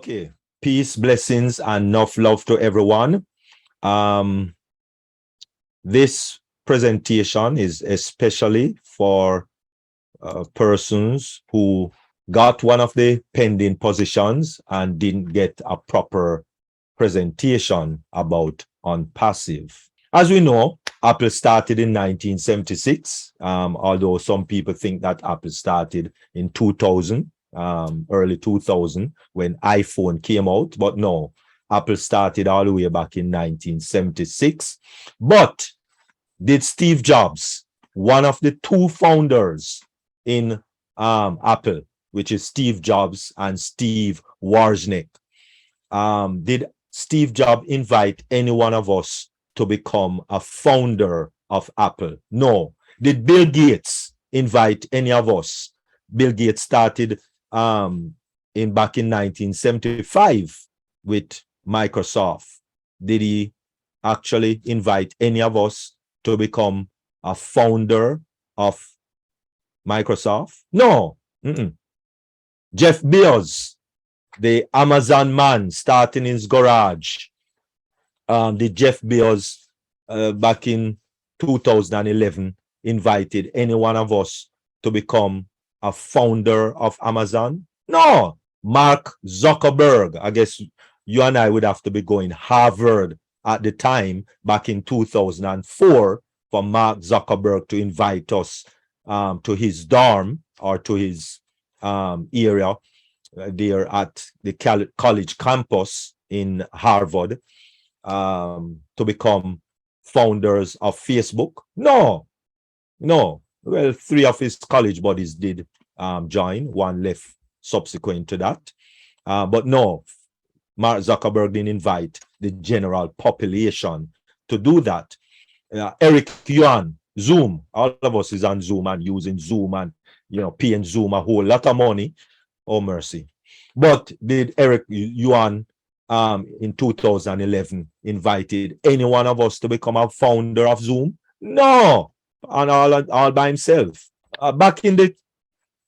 Okay, peace, blessings, and enough love to everyone. This presentation is especially for persons who got one of the pending positions and didn't get a proper presentation about ONPASSIVE. As we know, Apple started in 1976, although some people think that Apple started in 2000, early 2000, when iPhone came out. But no, Apple started all the way back in 1976. But did Steve Jobs, one of the two founders in Apple, which is Steve Jobs and Steve Wozniak, did Steve Jobs invite any one of us to become a founder of Apple? No. Did Bill Gates invite any of us? Bill Gates started back in 1975 with Microsoft. Did he actually invite any of us to become a founder of Microsoft? No. Jeff Bezos, the Amazon man, starting his garage. Did Jeff Bezos back in 2011 invited any one of us to become a founder of Amazon? No. Mark Zuckerberg, I guess you and I would have to be going Harvard at the time, back in 2004, for Mark Zuckerberg to invite us to his dorm or to his area there at the college campus in Harvard to become founders of Facebook? No. Well, 3 of his college buddies did join. 1 left subsequent to that. But no, Mark Zuckerberg didn't invite the general population to do that. Eric Yuan, Zoom. All of us is on Zoom and using Zoom and paying Zoom a whole lot of money. Oh, mercy. But did Eric Yuan in 2011 invited any one of us to become a founder of Zoom? No. And all by himself. Back in the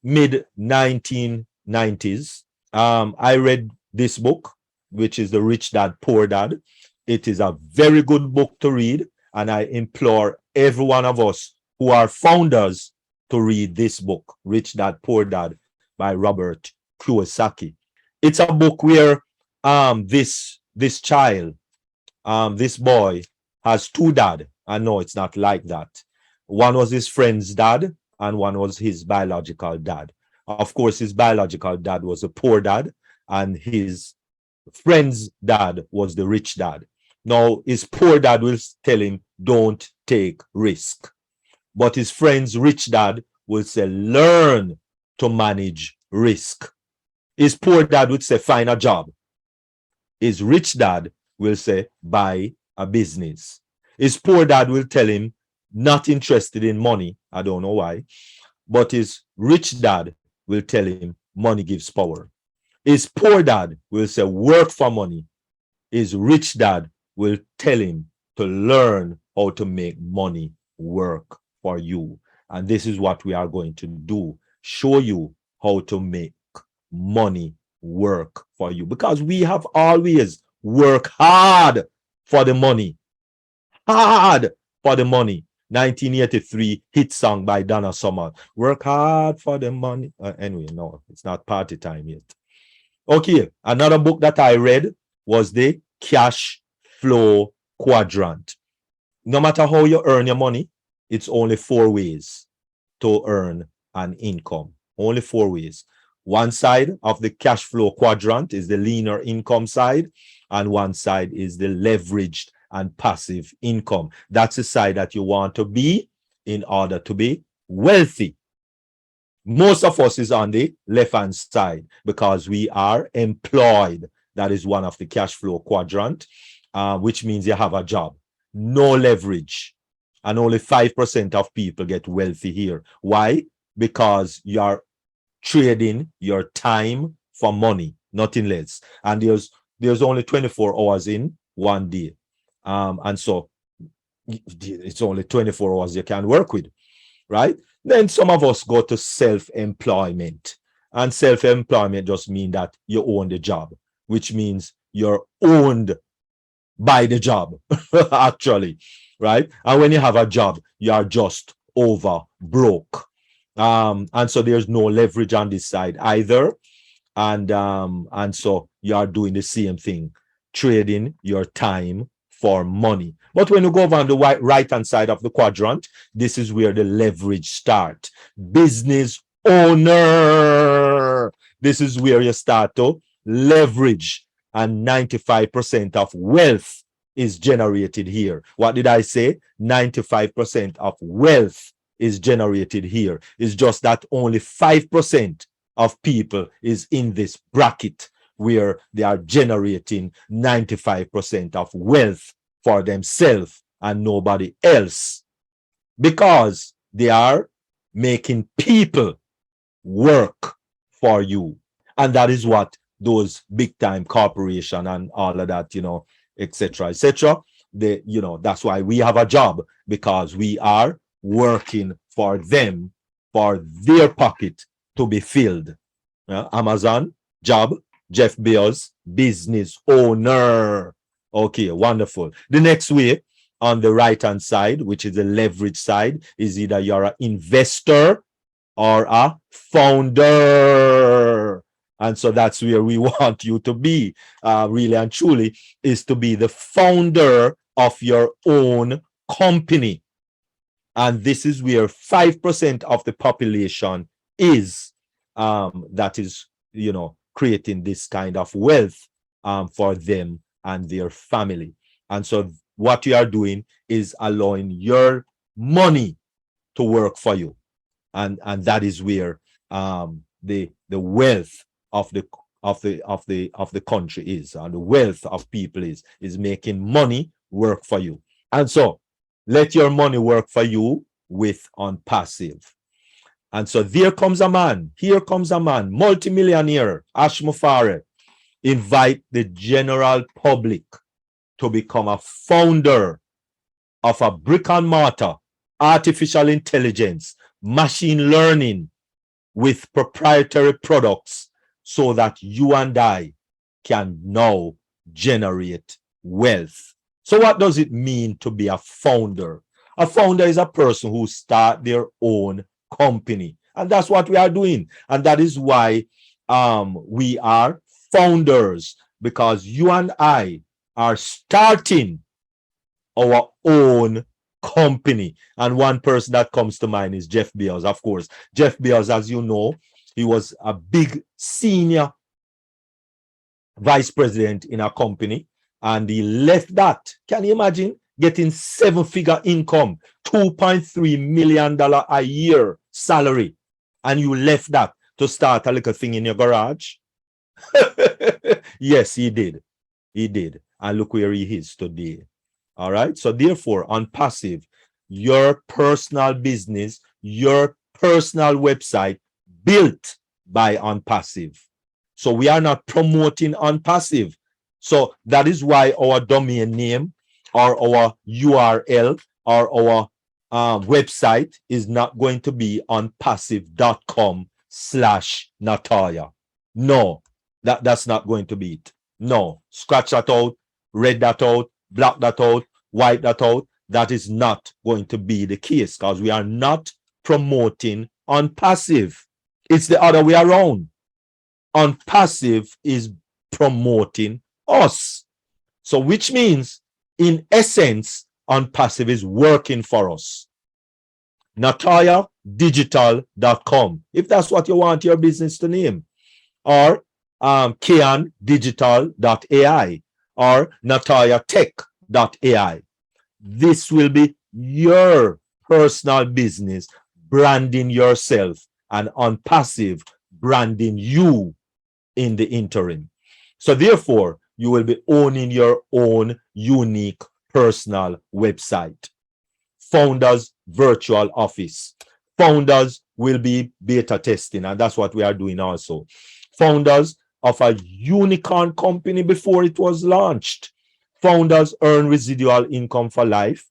mid 1990s, I read this book, which is The Rich Dad, Poor Dad. It is a very good book to read, and I implore every one of us who are founders to read this book, Rich Dad, Poor Dad, by Robert Kiyosaki. It's a book where this child, this boy, has 2 dads. And no, it's not like that. One was his friend's dad, and one was his biological dad. Of course, his biological dad was a poor dad, and his friend's dad was the rich dad. Now, his poor dad will tell him, don't take risk. But his friend's rich dad will say, learn to manage risk. His poor dad would say, find a job. His rich dad will say, buy a business. His poor dad will tell him, not interested in money. I don't know why. But his rich dad will tell him, money gives power. His poor dad will say, work for money. His rich dad will tell him to learn how to make money work for you. And this is what we are going to do. Show you how to make money work for you. Because we have always worked hard for the money. Hard for the money. 1983 hit song by Donna Summer. Work hard for the money. Anyway, no, it's not party time yet. Okay, another book that I read was the Cash Flow Quadrant. No matter how you earn your money, it's only 4 ways to earn an income. Only 4 ways. One side of the cash flow quadrant is the linear income side, and one side is the leveraged and passive income. That's the side that you want to be in order to be wealthy. Most of us is on the left-hand side because we are employed. That is one of the cash flow quadrant, which means you have a job. No leverage. And only 5% of people get wealthy here. Why? Because you are trading your time for money, nothing less. And there's only 24 hours in one day. And so it's only 24 hours you can work with, right? Then some of us go to self-employment. And self-employment just means that you own the job. which means you're owned by the job, actually, right? And when you have a job, you are just over broke. And so there's no leverage on this side either. And so you are doing the same thing, trading your time for money. But when you go over on the right hand side of the quadrant, this is where the leverage start. Business owner. This is where you start to leverage, and 95% of wealth is generated here. What did I say? 95% of wealth is generated here. It's just that only 5% of people is in this bracket where they are generating 95% of wealth for themselves and nobody else, because they are making people work for you. And that is what those big time corporation and all of that, etc., etc. They, that's why we have a job, because we are working for them, for their pocket to be filled. Amazon, job. Jeff Bezos, business owner. Okay, wonderful. The next way on the right hand side, which is the leverage side, is either you're an investor or a founder. And so that's where we want you to be, really and truly, is to be the founder of your own company. And this is where 5% of the population is, that is, creating this kind of wealth for them and their family. And so what you are doing is allowing your money to work for you. And that is where the wealth of the country is, and the wealth of people is making money work for you. And so let your money work for you with ONPASSIVE. And so there comes a man, here comes a man, multimillionaire, Ash Mufare, invite the general public to become a founder of a brick and mortar, artificial intelligence, machine learning with proprietary products, so that you and I can now generate wealth. So what does it mean to be a founder? A founder is a person who starts their own company. And that's what we are doing. And that is why we are founders, because you and I are starting our own company. And one person that comes to mind is Jeff Bezos, of course. Jeff Bezos, as you know, he was a big senior vice president in a company, and he left that. Can you imagine getting 7-figure income, $2.3 million a year salary, and you left that to start a little thing in your garage? Yes, he did. He did. And look where he is today. All right. So therefore, ONPASSIVE, your personal business, your personal website built by ONPASSIVE. So we are not promoting ONPASSIVE. So that is why our domain name or our URL or our website is not going to be onpassive.com/Natalia. No, that's not going to be it. No, scratch that out, read that out, block that out, wipe that out. That is not going to be the case, because we are not promoting ONPASSIVE. It's the other way around. ONPASSIVE is promoting us. So which means, in essence, ONPASSIVE is working for us. NataliaDigital.com, if that's what you want your business to name, or KeanDigital.ai, or NataliaTech.ai. This will be your personal business branding yourself, and ONPASSIVE branding you in the interim. So therefore, you will be owning your own unique personal website. Founders Virtual Office. Founders will be beta testing, and that's what we are doing also. Founders of a unicorn company before it was launched. Founders earn residual income for life.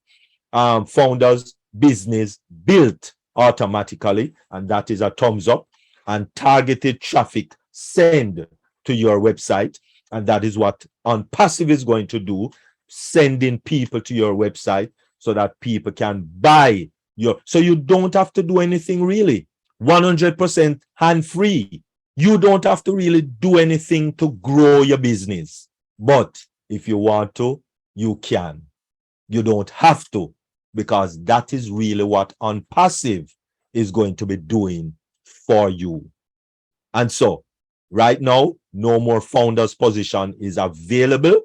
Founders business built automatically, and that is a thumbs up. And targeted traffic send to your website. And that is what OnPassive is going to do, sending people to your website so that people can buy your, so you don't have to do anything really. 100% hand-free. You don't have to really do anything to grow your business. But if you want to, you can. You don't have to, because that is really what OnPassive is going to be doing for you. And so right now, no more founder's position is available.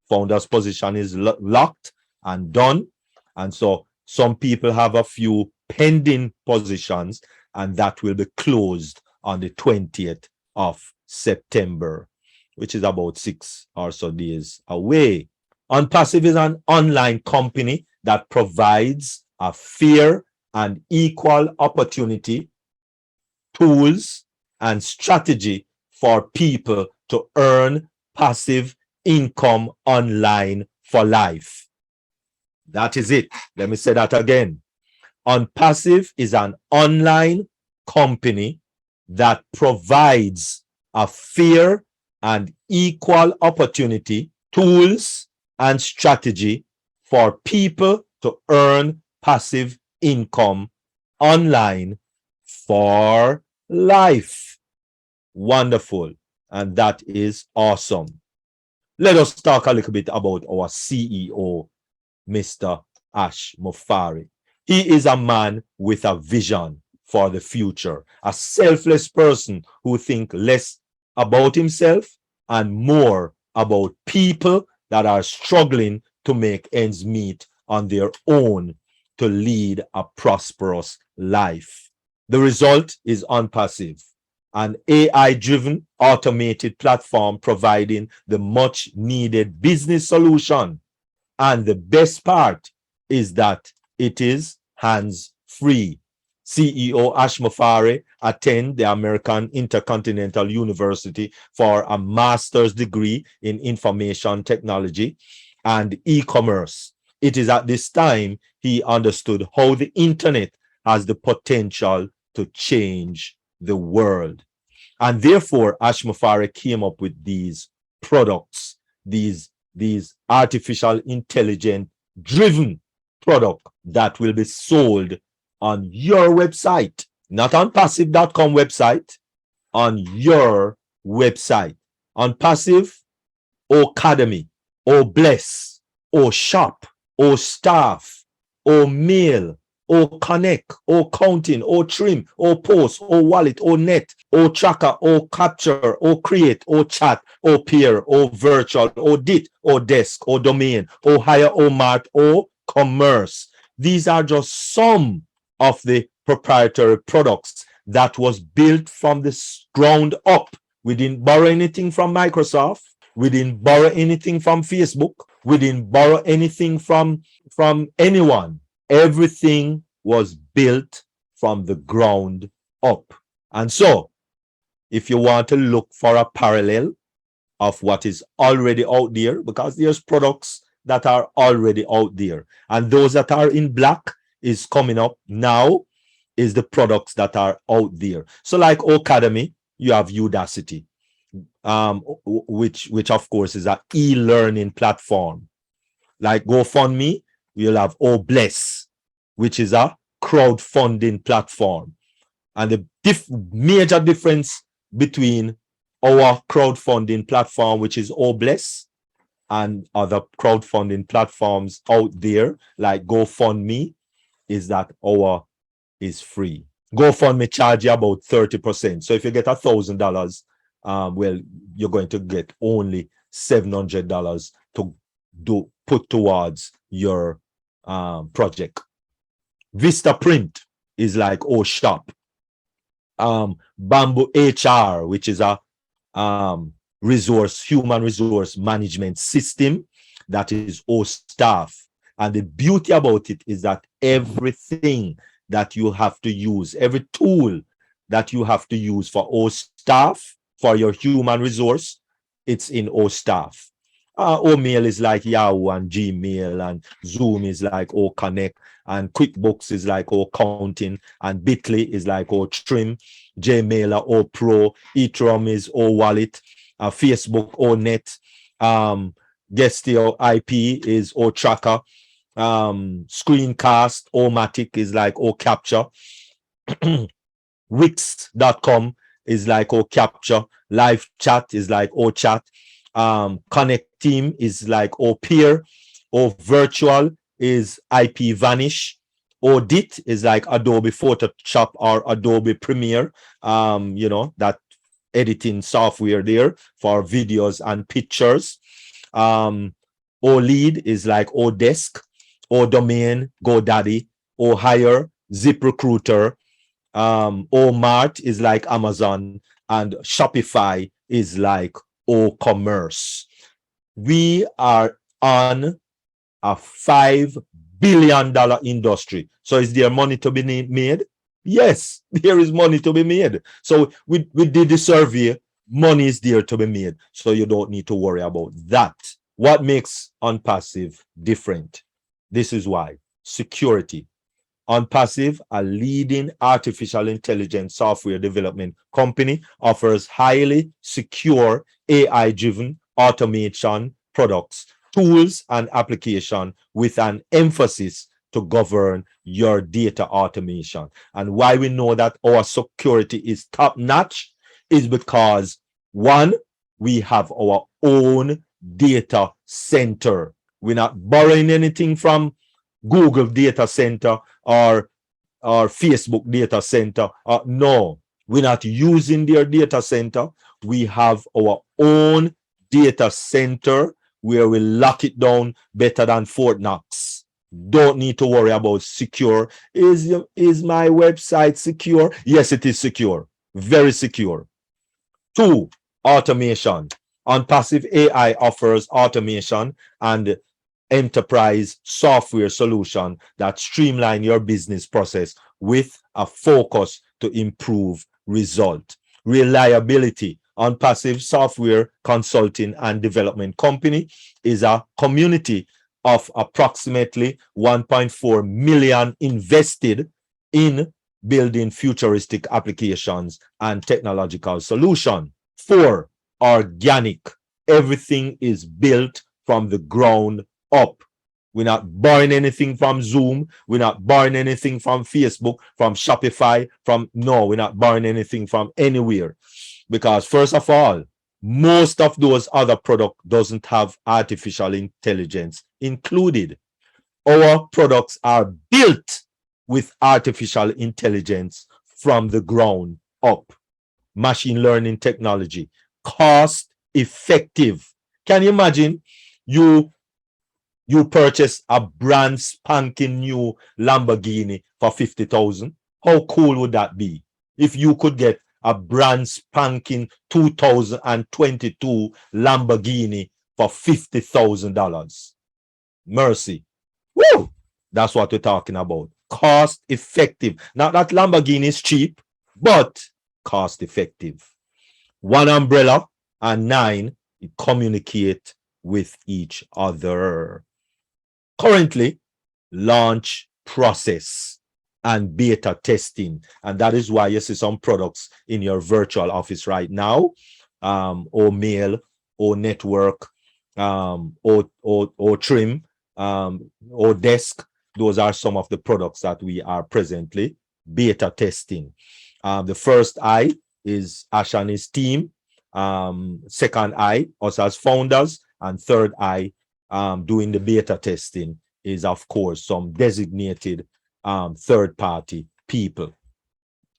Founder's position is locked and done. And so some people have a few pending positions, and that will be closed on the 20th of September, which is about 6 or so days away. OnPassive is an online company that provides a fair and equal opportunity, tools, and strategy for people to earn passive income online for life. That is it. Let me say that again. OnPassive is an online company that provides a fair and equal opportunity, tools, and strategy for people to earn passive income online for life. Wonderful. And that is awesome. Let us talk a little bit about our CEO, Mr. Ash Mufari. He is a man with a vision for the future, a selfless person who thinks less about himself and more about people that are struggling to make ends meet on their own to lead a prosperous life. The result is OnPassive, an AI-driven automated platform providing the much needed business solution. And the best part is that it is hands-free. CEO Ash Mufari attended the American Intercontinental University for a master's degree in information technology and e-commerce. It is at this time he understood how the internet has the potential to change the world. And therefore, Ash Mufari came up with these products, these artificial intelligence driven product that will be sold on your website, not on passive.com website, on your website. OnPassive, Academy, or Bless, or Shop, or Staff, or Mail, or Connect, or Counting, or Trim, or Post, or Wallet, or Net, or Tracker, or Capture, or Create, or Chat, or Peer, or Virtual, or DIT, or Desk, or Domain, or Hire, or Mart, or Commerce. These are just some of the proprietary products that was built from the ground up. We didn't borrow anything from Microsoft. We didn't borrow anything from Facebook. We didn't borrow anything from anyone. Everything was built from the ground up. And so, if you want to look for a parallel of what is already out there, because there's products that are already out there, and those that are in black is coming up now, is the products that are out there. So like Academy, you have Udacity, which of course is an e-learning platform. Like GoFundMe, you'll have Bless, which is a crowdfunding platform. And the major difference between our crowdfunding platform, which is Bless, and other crowdfunding platforms out there, like GoFundMe, is that our is free. GoFundMe charge you about 30%. So if you get $1,000, well, you're going to get only $700 to put towards your project. Vista Print is like Shop. Bamboo HR, which is a human resource management system, that is Staff. And the beauty about it is that everything that you have to use, every tool that you have to use for Staff, for your human resource, it's in Staff. Mail is like Yahoo and Gmail, and Zoom is like Connect, and QuickBooks is like Counting, and Bitly is like Trim, Gmail Pro, Ethereum is Wallet, Facebook O-Net, Gestio IP is O-Tracker, Screencast, O-Matic is like O-Capture, Wix.com is like O-Capture, Live Chat is like O-Chat, Connect Team is like O-Peer, O-Virtual is IP Vanish, Audit is like Adobe Photoshop or Adobe Premiere, that editing software there for videos and pictures. O-Lead is like O-Desk, O-Domain, GoDaddy, O-Hire, ZipRecruiter, O-Mart is like Amazon, and Shopify is like O-Commerce. We are on a $5 billion industry. So is there money to be made? Yes, there is money to be made. So we did the survey. Money is there to be made. So you don't need to worry about that. What makes ONPASSIVE different? This is why. Security. ONPASSIVE, a leading artificial intelligence software development company, offers highly secure AI-driven automation products, tools, and application with an emphasis to govern your data automation. And why we know that our security is top-notch is because, one, we have our own data center. We're not borrowing anything from Google data center or Facebook data center. No, we're not using their data center. We have our own data center where we lock it down better than Fort Knox. Don't need to worry about secure. Is my website secure? Yes, it is secure. Very secure. 2, automation. ONPASSIVE AI offers automation and enterprise software solution that streamline your business process with a focus to improve result. Reliability. ONPASSIVE Software Consulting and Development Company is a community of approximately 1.4 million invested in building futuristic applications and technological solutions. 4, organic. Everything is built from the ground up. We're not buying anything from Zoom. We're not buying anything from Facebook, from Shopify, we're not buying anything from anywhere. Because first of all, most of those other products doesn't have artificial intelligence included. Our products are built with artificial intelligence from the ground up. Machine learning technology, cost effective. Can you imagine you purchase a brand spanking new Lamborghini for 50,000? How cool would that be if you could get a brand spanking 2022 Lamborghini for $50,000? Mercy. Woo! That's what we're talking about. Cost effective. Not that Lamborghini is cheap, but cost effective. 1 umbrella, and 9, communicate with each other. Currently, launch process and beta testing, and that is why you see some products in your virtual office right now, or mail, or network, or trim, or desk. Those are some of the products that we are presently beta testing. The first eye is Ash and his team. Second eye, us as founders, and third eye, doing the beta testing, is of course some designated third-party people.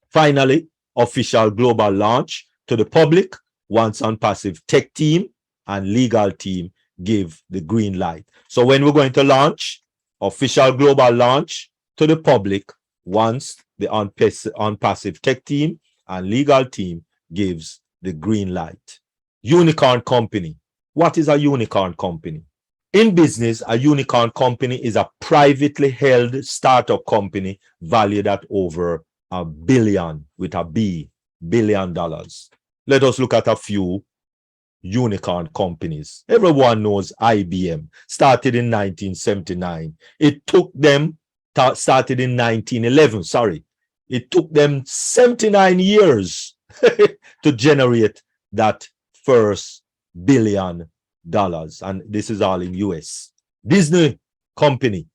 Finally, official global launch to the public once ONPASSIVE tech team and legal team give the green light. So when we're going to launch, official global launch to the public once the ONPASSIVE tech team and legal team gives the green light. Unicorn company. What is a unicorn company? In business, a unicorn company is a privately held startup company valued at over $1 billion, with a B, $billion. Let us look at a few unicorn companies. Everyone knows IBM, started in 1979. It took them, started in 1911, sorry. It took them 79 years to generate that first $1 billion. And this is all in US. Disney company,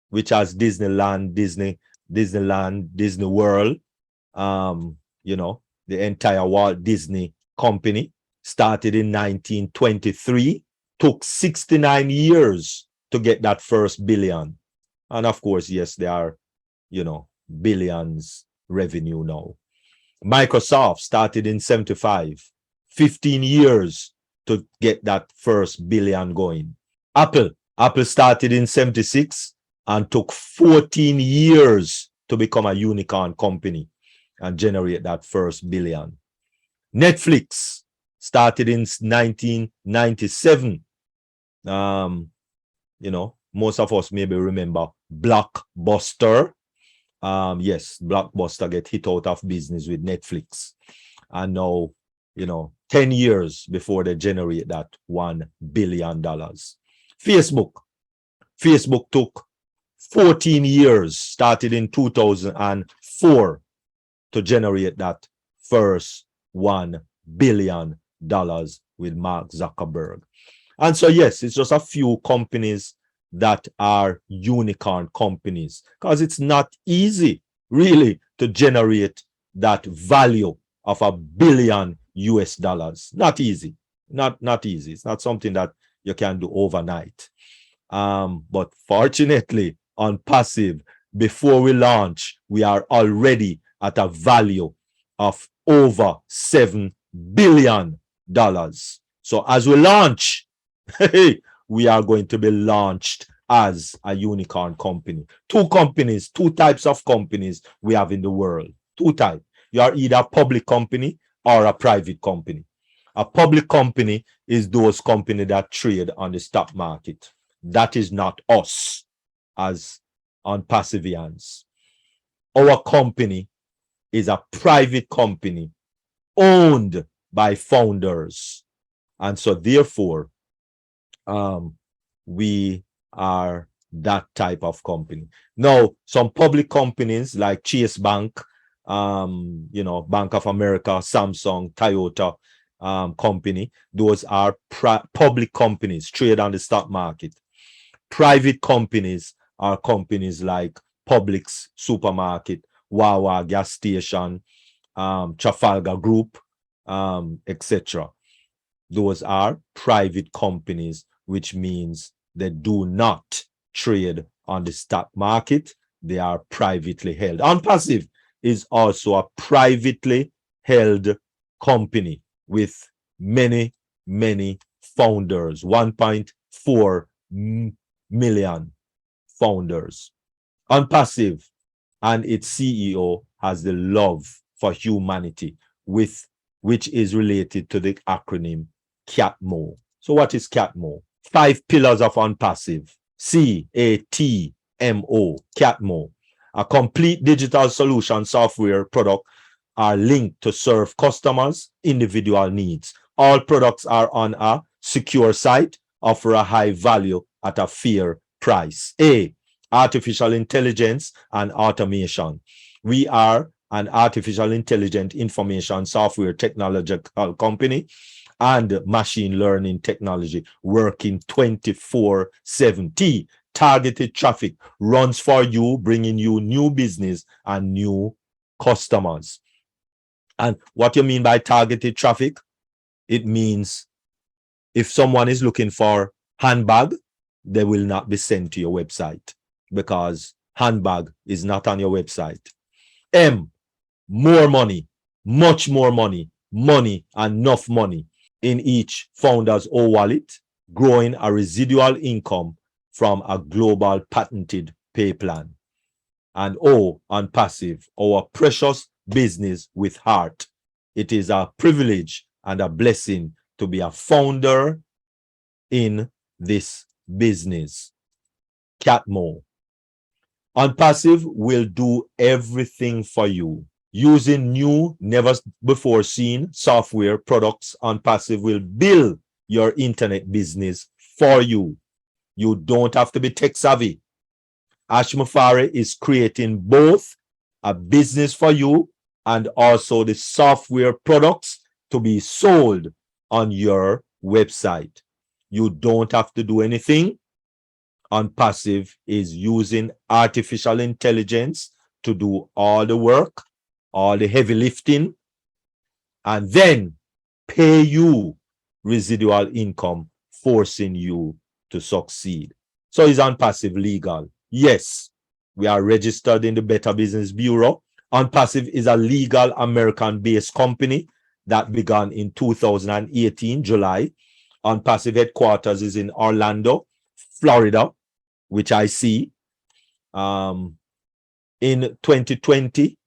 which has Disneyland, Disneyland, Disney World, you know, the entire Walt Disney company, started in 1923, took 69 years to get that first billion. And of course, yes, there are, you know, billions revenue now. Microsoft started in 75, 15 years to get that first billion going. Apple started in 76 and took 14 years to become a unicorn company and generate that first billion. Netflix started in 1997. You know, most of us maybe remember Blockbuster. Yes, Blockbuster get hit out of business with Netflix. And now, you know, 10 years before they generate that $1 billion. Facebook took 14 years, started in 2004 to generate that first $1 billion with Mark Zuckerberg. And so, yes, it's just a few companies that are unicorn companies, because it's not easy really to generate that value of $1 billion US. Not easy. Not easy. It's not something that you can do overnight. But fortunately, on Passive, before we launch, we are already at a value of over $7 billion. So as we launch, we are going to be launched as a unicorn company. Two types of companies we have in the world. Two types. You are either a public company or a private company. A public company is those companies that trade on the stock market. That is not us as Unpassivians. Our company is a private company owned by founders. And so therefore, we are that type of company. Now, some public companies like Chase Bank, you know, Bank of America, Samsung, Toyota company, those are public companies, trade on the stock market. Private companies are companies like Publix supermarket, Wawa gas station, Trafalgar Group, etc. Those are private companies, which means they do not trade on the stock market. They are privately held. Unpassive is also a privately held company with many, many founders, 1.4 million founders. Unpassive and its CEO has the love for humanity, which is related to the acronym CATMO. So what is CATMO? 5 pillars of Unpassive. CATMO, CATMO. A complete digital solution software product are linked to serve customers' individual needs. All products are on a secure site, offer a high value at a fair price. A, artificial intelligence and automation. We are an artificial intelligence information software technological company and machine learning technology working 24/7. T, targeted traffic runs for you, bringing you new business and new customers. And what you mean by targeted traffic? It means if someone is looking for handbag, they will not be sent to your website because handbag is not on your website. M, more money, much more money, enough money in each founder's wallet, growing a residual income from a global patented pay plan. And O, Unpassive, our precious business with heart. It is a privilege and a blessing to be a founder in this business. CATMO. Unpassive will do everything for you. Using new, never before seen software products, Unpassive will build your internet business for you. You don't have to be tech savvy. Ashmafari is creating both a business for you and also the software products to be sold on your website. You don't have to do anything. Unpassive is using artificial intelligence to do all the work, all the heavy lifting, and then pay you residual income, forcing you to succeed. So is Unpassive legal? Yes. We are registered in the Better Business Bureau. Unpassive is a legal American-based company that began in 2018, July. Unpassive headquarters is in Orlando, Florida, which I see. In 2020,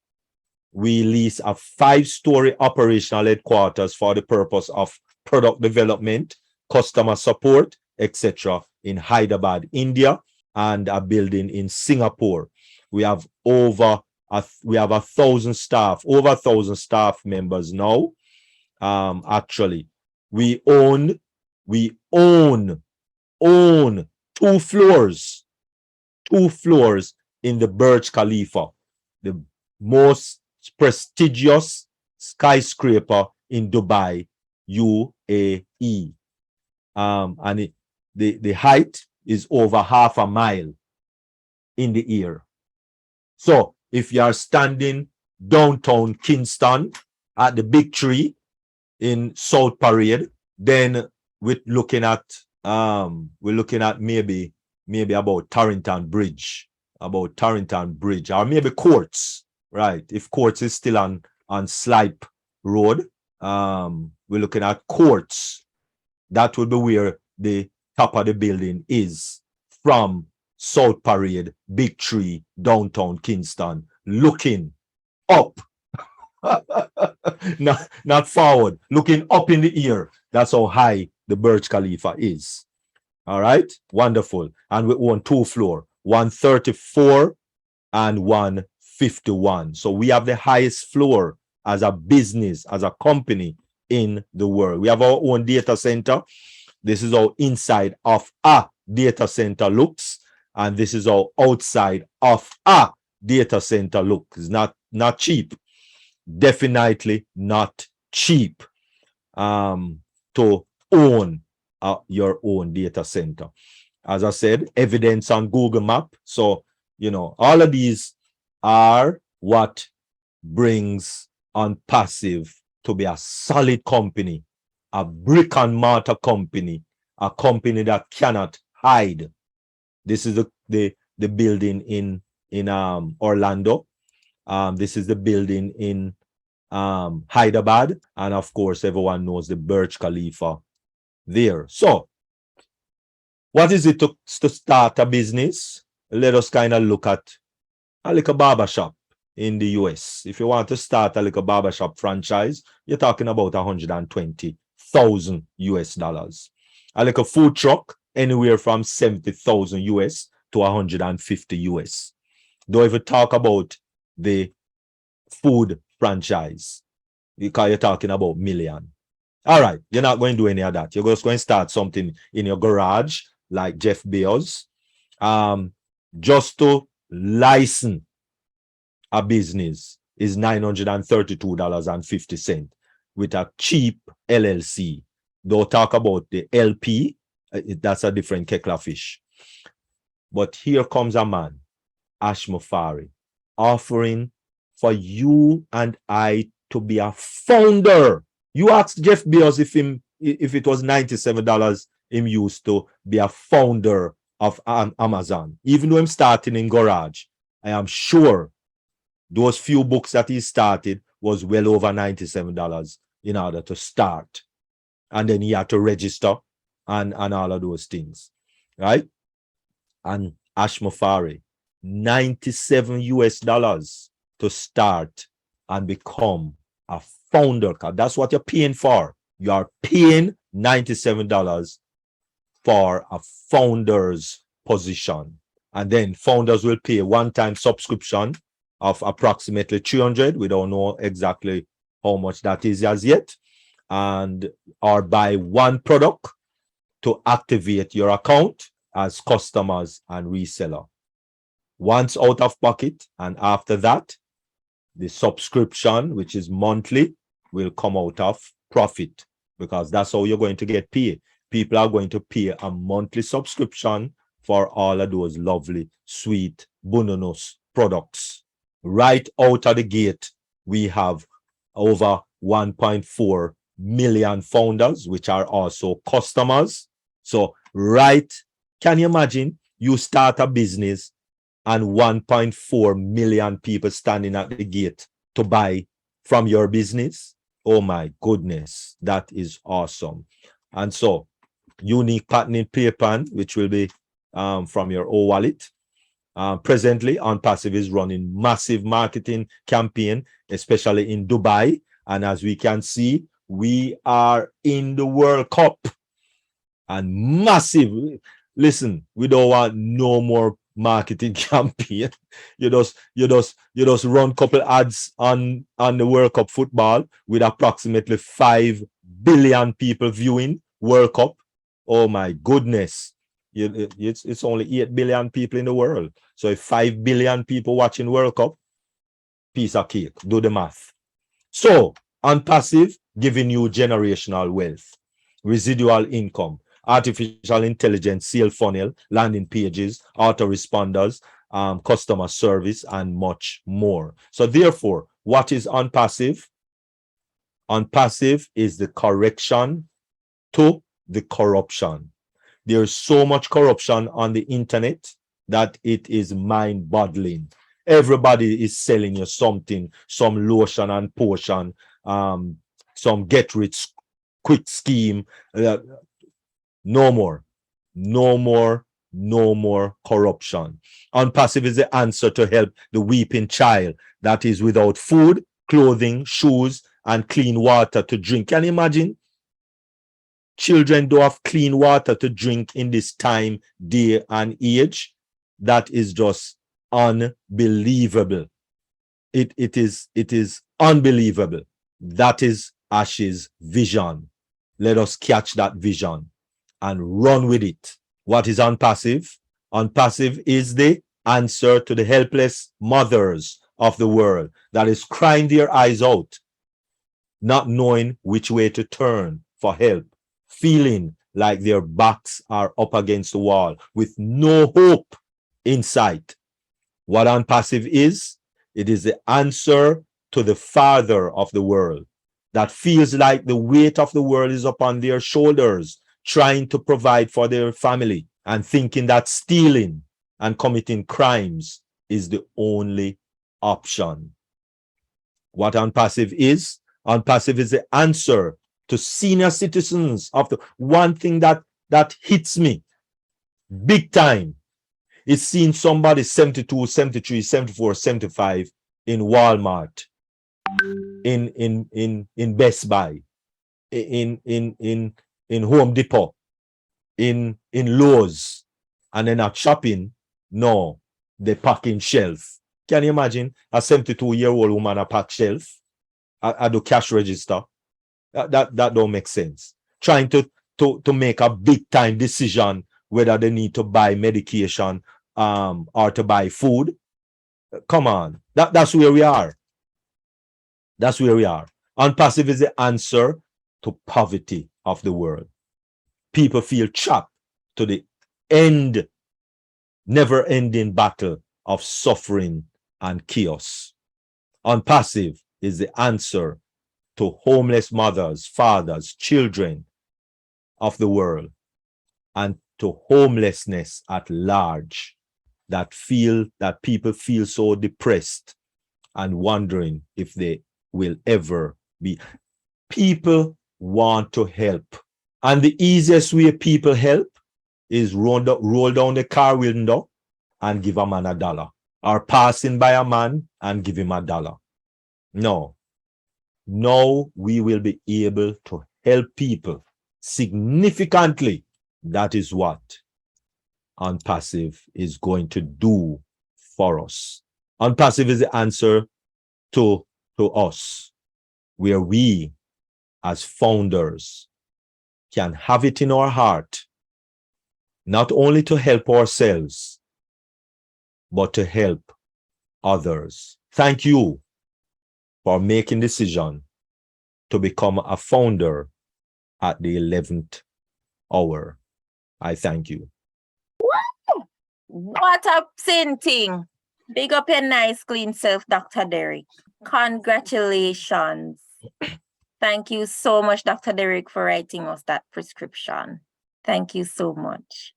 we lease a 5-story operational headquarters for the purpose of product development, customer support, etc. in Hyderabad, India, and a building in Singapore. We have over 1,000 staff, over 1,000 staff members now. Actually, we own 2 floors in the Burj Khalifa, the most prestigious skyscraper in Dubai, UAE. And the height is over half a mile in the air. So if you are standing downtown Kingston at the big tree in South Parade, then we're looking at maybe about Torrington Bridge, or maybe Courts, right? If Courts is still on Slipe Road, we're looking at Courts. That would be where the top of the building is from South Parade, Big Tree, downtown Kingston, looking up. not forward, looking up in the air. That's how high the Burj Khalifa is. All right, wonderful. And we own 2 floors, 134 and 151. So we have the highest floor as a business, as a company in the world. We have our own data center. This is how inside of a data center looks, and this is how outside of a data center looks. It's not cheap. Definitely not cheap to own your own data center. As I said, evidence on Google Map. So, all of these are what brings Unpassive to be a solid company, a brick and mortar company, a company that cannot hide. This is the building in Orlando. This is the building in Hyderabad, and of course everyone knows the Burj Khalifa there. So what is it to start a business? Let us kind of look at a little barbershop in the US. If you want to start a little barbershop franchise, you're talking about $120,000 US. A little food truck, anywhere from 70,000 US to 150 US. Don't even talk about the food franchise, because you're talking about million. All right, you're not going to do any of that. You're just going to start something in your garage like Jeff Bezos. Just to license a business is $932.50 with a cheap LLC. Don't talk about the LP. That's a different kettle of fish. But here comes a man, Ash Mufari, offering for you and I to be a founder. You asked Jeff Bezos if it was $97 him used to be a founder of Amazon. Even though I'm starting in garage, I am sure those few books that he started was well over $97 in order to start. And then he had to register and all of those things, right? And Ash Mufari, $97 US to start and become a founder. That's what you're paying for. You are paying $97 for a founder's position. And then founders will pay a one-time subscription of approximately $300. We don't know exactly how much that is as yet. And or buy one product to activate your account as customers and reseller. Once out of pocket, and after that, the subscription, which is monthly, will come out of profit. because that's how you're going to get paid. People are going to pay a monthly subscription for all of those lovely, sweet, bonus products. Right out of the gate, we have over 1.4 million founders, which are also customers. So, right, can you imagine you start a business and 1.4 million people standing at the gate to buy from your business? Oh my goodness, that is awesome. And so, unique patented paper, which will be from your O wallet. Presently, OnPassive is running massive marketing campaign, especially in Dubai. And as we can see, we are in the World Cup and massive. Listen, we don't want no more marketing campaign. You just run couple ads on the World Cup football with approximately 5 billion people viewing World Cup. Oh my goodness. It's only 8 billion people in the world. So if 5 billion people watching World Cup, piece of cake. Do the math. So OnPassive giving you generational wealth, residual income, artificial intelligence, sale funnel, landing pages, autoresponders, customer service, and much more. So therefore, what is OnPassive? OnPassive is the correction to the corruption. There's so much corruption on the internet that it is mind-boggling. Everybody is selling you something, some lotion and potion, some get-rich-quick scheme. No more, no more, no more corruption. OnPassive is the answer to help the weeping child that is without food, clothing, shoes, and clean water to drink. Can you imagine? Children don't have clean water to drink in this time, day, and age. That is just unbelievable. It is unbelievable. That is Ash's vision. Let us catch that vision and run with it. What is OnPassive? OnPassive is the answer to the helpless mothers of the world that is crying their eyes out, not knowing which way to turn for help, feeling like their backs are up against the wall with no hope in sight. What OnPassive is, it is the answer to the father of the world that feels like the weight of the world is upon their shoulders, trying to provide for their family and thinking that stealing and committing crimes is the only option. What OnPassive is the answer to senior citizens of the one thing that hits me big time is seeing somebody 72, 73, 74, 75 in Walmart, in Best Buy, in Home Depot, in Lowe's, and they're not shopping. No, they packing shelf. Can you imagine a 72-year-old woman a pack shelf at the cash register? That don't make sense. Trying to make a big time decision whether they need to buy medication or to buy food. Come on, that's where we are. That's where we are. OnPassive is the answer to poverty of the world. People feel trapped to the never-ending battle of suffering and chaos. OnPassive is the answer to homeless mothers, fathers, children of the world, and to homelessness at large, that people feel so depressed and wondering if they will ever be. People want to help, and the easiest way people help is roll down the car window and give a man $1, or passing by a man and give him $1. No. Now we will be able to help people significantly. That is what OnPassive is going to do for us. OnPassive is the answer to us, where we as founders can have it in our heart, not only to help ourselves, but to help others. Thank you for making the decision to become a founder at the 11th hour. I thank you. What a thing. Big up your nice, clean self, Dr. Derek. Congratulations. Thank you so much, Dr. Derek, for writing us that prescription. Thank you so much.